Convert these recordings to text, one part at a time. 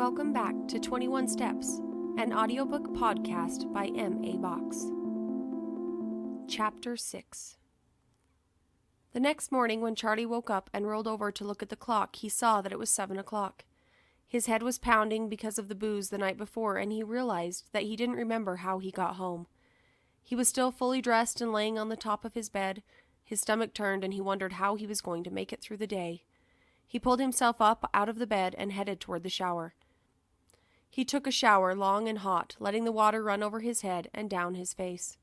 Welcome back to 21 Steps, an audiobook podcast by M.A. Box. Chapter 6. The next morning when Charlie woke up and rolled over to look at the clock, he saw that it was 7 o'clock. His head was pounding because of the booze the night before, and he realized that he didn't remember how he got home. He was still fully dressed and laying on the top of his bed. His stomach turned, and he wondered how he was going to make it through the day. He pulled himself up out of the bed and headed toward the shower. He took a shower, long and hot, letting the water run over his head and down his face.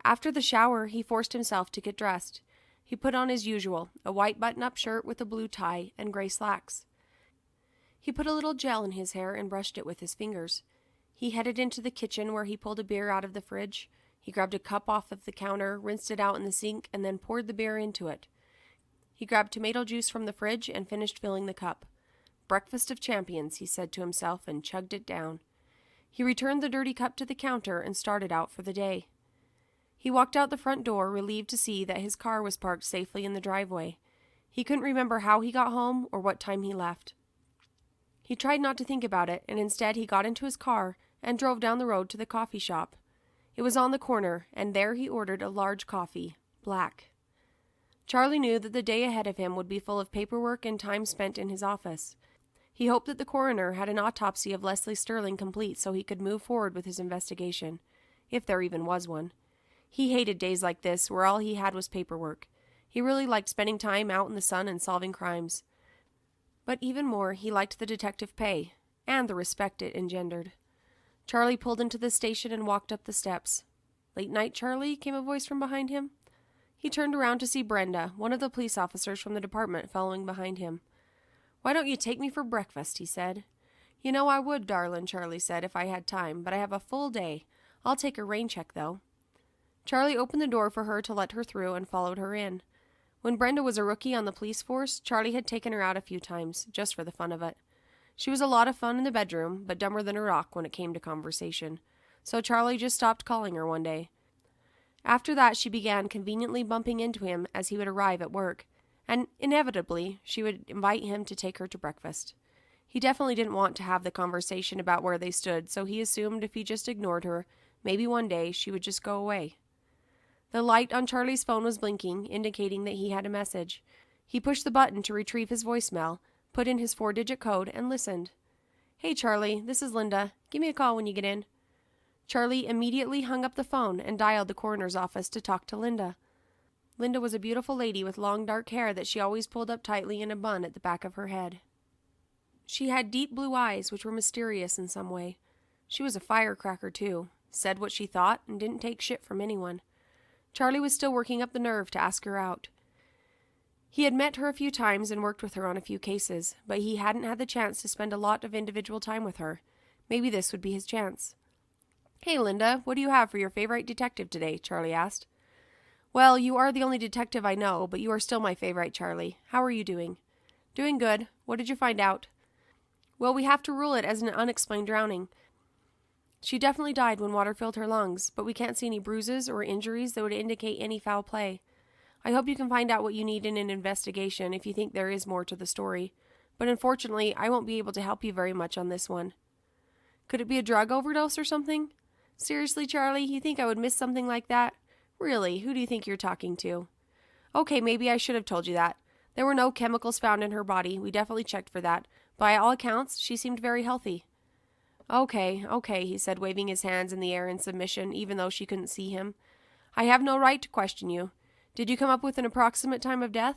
After the shower, he forced himself to get dressed. He put on his usual, a white button-up shirt with a blue tie and gray slacks. He put a little gel in his hair and brushed it with his fingers. He headed into the kitchen where he pulled a beer out of the fridge. He grabbed a cup off of the counter, rinsed it out in the sink, and then poured the beer into it. He grabbed tomato juice from the fridge and finished filling the cup. "Breakfast of champions," he said to himself, and chugged it down. He returned the dirty cup to the counter and started out for the day. He walked out the front door, relieved to see that his car was parked safely in the driveway. He couldn't remember how he got home or what time he left. He tried not to think about it, and instead he got into his car and drove down the road to the coffee shop. It was on the corner, and there he ordered a large coffee, black. Charlie knew that the day ahead of him would be full of paperwork and time spent in his office. He hoped that the coroner had an autopsy of Leslie Sterling complete so he could move forward with his investigation, if there even was one. He hated days like this, where all he had was paperwork. He really liked spending time out in the sun and solving crimes. But even more, he liked the detective pay, and the respect it engendered. Charlie pulled into the station and walked up the steps. "Late night, Charlie?" came a voice from behind him. He turned around to see Brenda, one of the police officers from the department, following behind him. "Why don't you take me for breakfast?" he said. "You know I would, darlin'," Charlie said, "if I had time, but I have a full day. I'll take a rain check, though." Charlie opened the door for her to let her through and followed her in. When Brenda was a rookie on the police force, Charlie had taken her out a few times, just for the fun of it. She was a lot of fun in the bedroom, but dumber than a rock when it came to conversation. So Charlie just stopped calling her one day. After that, she began conveniently bumping into him as he would arrive at work, and inevitably, she would invite him to take her to breakfast. He definitely didn't want to have the conversation about where they stood, so he assumed if he just ignored her, maybe one day she would just go away. The light on Charlie's phone was blinking, indicating that he had a message. He pushed the button to retrieve his voicemail, put in his 4-digit code, and listened. "Hey, Charlie, this is Linda. Give me a call when you get in." Charlie immediately hung up the phone and dialed the coroner's office to talk to Linda. Linda was a beautiful lady with long dark hair that she always pulled up tightly in a bun at the back of her head. She had deep blue eyes, which were mysterious in some way. She was a firecracker, too, said what she thought, and didn't take shit from anyone. Charlie was still working up the nerve to ask her out. He had met her a few times and worked with her on a few cases, but he hadn't had the chance to spend a lot of individual time with her. Maybe this would be his chance. "Hey, Linda, what do you have for your favorite detective today?" Charlie asked. "Well, you are the only detective I know, but you are still my favorite, Charlie. How are you doing?" "Doing good. What did you find out?" "Well, we have to rule it as an unexplained drowning. She definitely died when water filled her lungs, but we can't see any bruises or injuries that would indicate any foul play. I hope you can find out what you need in an investigation if you think there is more to the story, but unfortunately, I won't be able to help you very much on this one." "Could it be a drug overdose or something?" "Seriously, Charlie, you think I would miss something like that? Really, who do you think you're talking to?" "Okay, maybe I should have told you that. There were no chemicals found in her body. We definitely checked for that. By all accounts, she seemed very healthy." Okay, he said, waving his hands in the air in submission, even though she couldn't see him. "I have no right to question you. Did you come up with an approximate time of death?"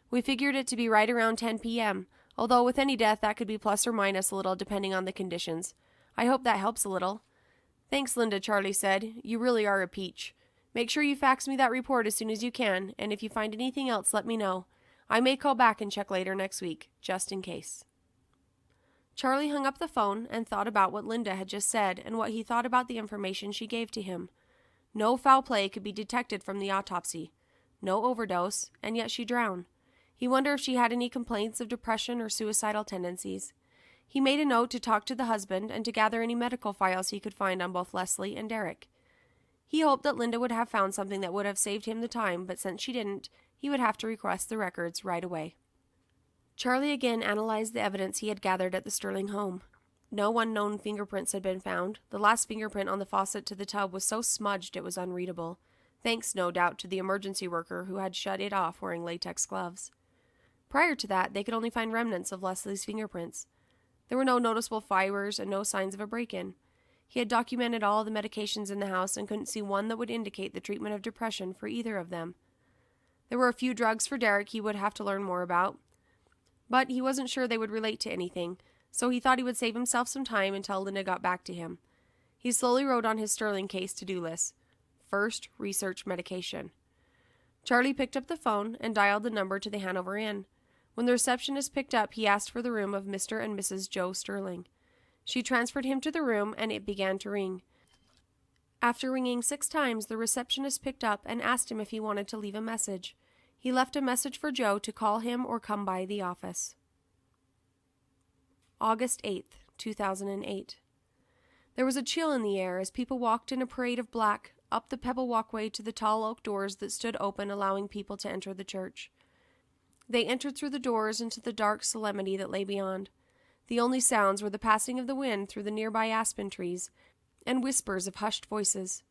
"We figured it to be right around 10 p.m., although with any death that could be plus or minus a little depending on the conditions. I hope that helps a little." "Thanks, Linda," Charlie said. "You really are a peach. Make sure you fax me that report as soon as you can, and if you find anything else, let me know. I may call back and check later next week, just in case." Charlie hung up the phone and thought about what Linda had just said and what he thought about the information she gave to him. No foul play could be detected from the autopsy. No overdose, and yet she drowned. He wondered if she had any complaints of depression or suicidal tendencies. He made a note to talk to the husband and to gather any medical files he could find on both Leslie and Derrick. He hoped that Linda would have found something that would have saved him the time, but since she didn't, he would have to request the records right away. Charlie again analyzed the evidence he had gathered at the Sterling home. No unknown fingerprints had been found. The last fingerprint on the faucet to the tub was so smudged it was unreadable, thanks no doubt to the emergency worker who had shut it off wearing latex gloves. Prior to that, they could only find remnants of Leslie's fingerprints. There were no noticeable fibers and no signs of a break-in. He had documented all the medications in the house and couldn't see one that would indicate the treatment of depression for either of them. There were a few drugs for Derrick he would have to learn more about, but he wasn't sure they would relate to anything, so he thought he would save himself some time until Linda got back to him. He slowly wrote on his Sterling case to-do list. First, research medication. Charlie picked up the phone and dialed the number to the Hanover Inn. When the receptionist picked up, he asked for the room of Mr. and Mrs. Joe Sterling. She transferred him to the room, and it began to ring. After ringing 6 times, the receptionist picked up and asked him if he wanted to leave a message. He left a message for Joe to call him or come by the office. August 8th, 2008. There was a chill in the air as people walked in a parade of black up the pebble walkway to the tall oak doors that stood open, allowing people to enter the church. They entered through the doors into the dark solemnity that lay beyond. The only sounds were the passing of the wind through the nearby aspen trees and whispers of hushed voices.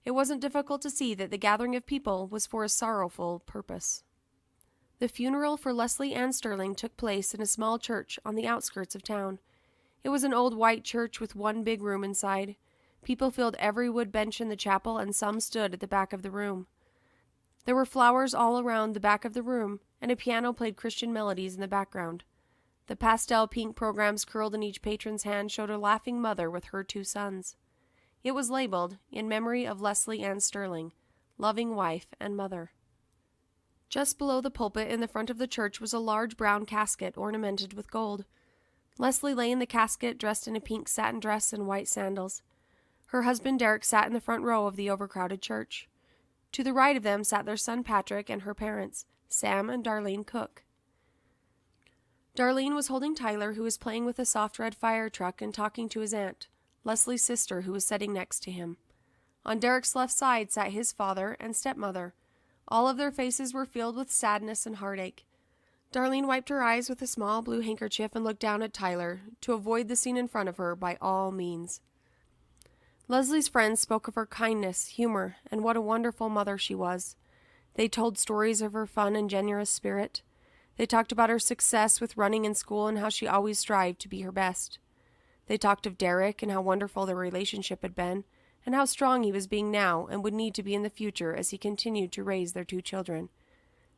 It wasn't difficult to see that the gathering of people was for a sorrowful purpose. The funeral for Leslie Ann Sterling took place in a small church on the outskirts of town. It was an old white church with one big room inside. People filled every wood bench in the chapel, and some stood at the back of the room. There were flowers all around the back of the room, and a piano played Christian melodies in the background. The pastel pink programs curled in each patron's hand showed a laughing mother with her 2 sons. It was labeled, "In memory of Leslie Ann Sterling, loving wife and mother." Just below the pulpit in the front of the church was a large brown casket ornamented with gold. Leslie lay in the casket dressed in a pink satin dress and white sandals. Her husband Derrick sat in the front row of the overcrowded church. To the right of them sat their son Patrick and her parents, Sam and Darlene Cook. Darlene was holding Tyler, who was playing with a soft red fire truck and talking to his aunt, Leslie's sister, who was sitting next to him. On Derrick's left side sat his father and stepmother. All of their faces were filled with sadness and heartache. Darlene wiped her eyes with a small blue handkerchief and looked down at Tyler, to avoid the scene in front of her by all means. Leslie's friends spoke of her kindness, humor, and what a wonderful mother she was. They told stories of her fun and generous spirit. They talked about her success with running in school and how she always strived to be her best. They talked of Derrick and how wonderful their relationship had been, and how strong he was being now and would need to be in the future as he continued to raise their 2 children.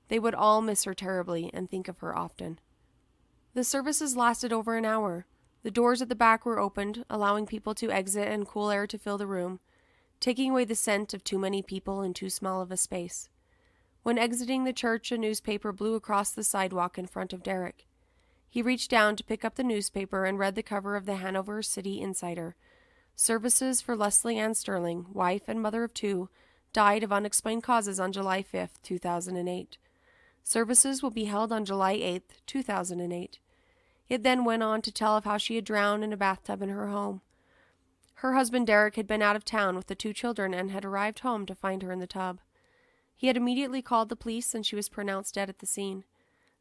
They would all miss her terribly and think of her often. The services lasted over an hour. The doors at the back were opened, allowing people to exit and cool air to fill the room, taking away the scent of too many people in too small of a space. When exiting the church, a newspaper blew across the sidewalk in front of Derrick. He reached down to pick up the newspaper and read the cover of the Hanover City Insider. Services for Leslie Ann Sterling, wife and mother of 2, died of unexplained causes on July 5, 2008. Services will be held on July 8, 2008. It then went on to tell of how she had drowned in a bathtub in her home. Her husband Derrick had been out of town with the 2 children and had arrived home to find her in the tub. He had immediately called the police, and she was pronounced dead at the scene.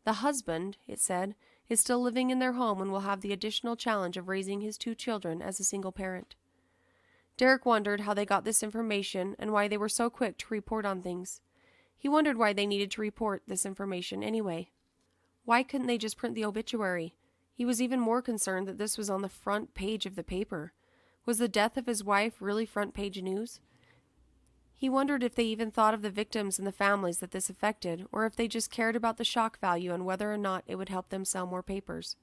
The husband, it said, is still living in their home and will have the additional challenge of raising his 2 children as a single parent. Derrick wondered how they got this information and why they were so quick to report on things. He wondered why they needed to report this information anyway. Why couldn't they just print the obituary? He was even more concerned that this was on the front page of the paper. Was the death of his wife really front page news? He wondered if they even thought of the victims and the families that this affected, or if they just cared about the shock value and whether or not it would help them sell more papers.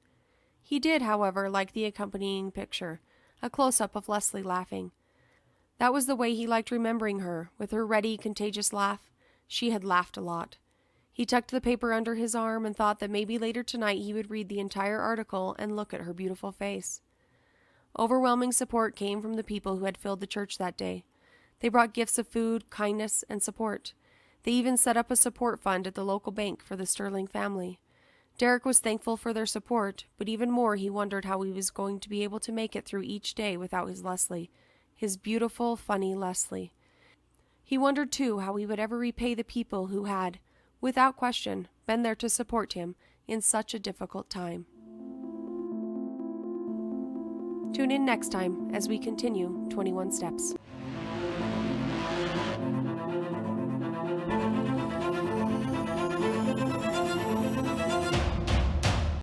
He did, however, like the accompanying picture, a close-up of Leslie laughing. That was the way he liked remembering her, with her ready, contagious laugh. She had laughed a lot. He tucked the paper under his arm and thought that maybe later tonight he would read the entire article and look at her beautiful face. Overwhelming support came from the people who had filled the church that day. They brought gifts of food, kindness, and support. They even set up a support fund at the local bank for the Sterling family. Derrick was thankful for their support, but even more he wondered how he was going to be able to make it through each day without his Leslie, his beautiful, funny Leslie. He wondered, too, how he would ever repay the people who had, without question, been there to support him in such a difficult time. Tune in next time as we continue 21 Steps.